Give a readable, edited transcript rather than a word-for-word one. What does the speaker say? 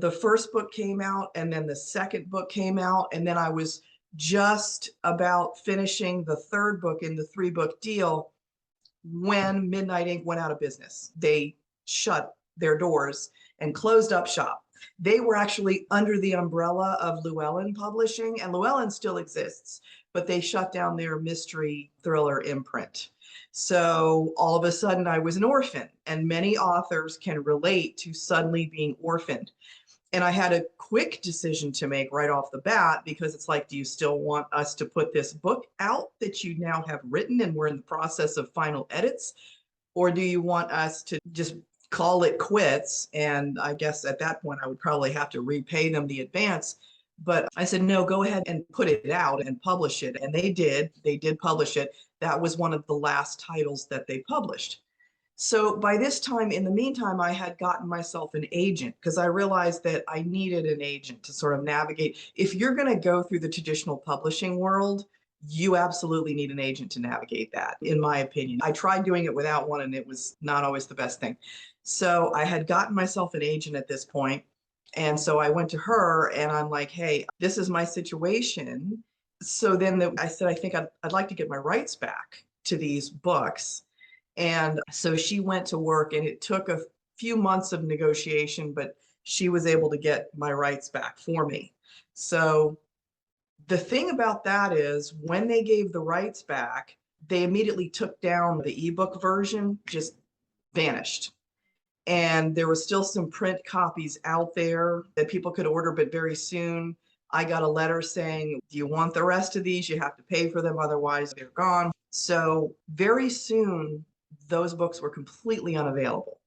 The first book came out, and then the second book came out, and then I was just about finishing the third book in the 3-book deal when Midnight Ink went out of business. They shut their doors and closed up shop. They were actually under the umbrella of Llewellyn Publishing, and Llewellyn still exists, but they shut down their mystery thriller imprint. So all of a sudden I was an orphan, and many authors can relate to suddenly being orphaned. And I had a quick decision to make right off the bat, because it's like, do you still want us to put this book out that you now have written and we're in the process of final edits? Or do you want us to just call it quits? And I guess at that point I would probably have to repay them the advance. But I said, no, go ahead and put it out and publish it. And they did. They did publish it. That was one of the last titles that they published. So by this time, in the meantime, I had gotten myself an agent, because I realized that I needed an agent to sort of navigate. If you're going to go through the traditional publishing world, you absolutely need an agent to navigate that, in my opinion. I tried doing it without one, and it was not always the best thing. So I had gotten myself an agent at this point. And so I went to her and I'm like, hey, this is my situation. So then I said, I think I'd like to get my rights back to these books. And so she went to work, and it took a few months of negotiation, but she was able to get my rights back for me. So the thing about that is, when they gave the rights back, they immediately took down the ebook version, just vanished. And there were still some print copies out there that people could order, but very soon I got a letter saying, do you want the rest of these? You have to pay for them, otherwise they're gone. So very soon, those books were completely unavailable.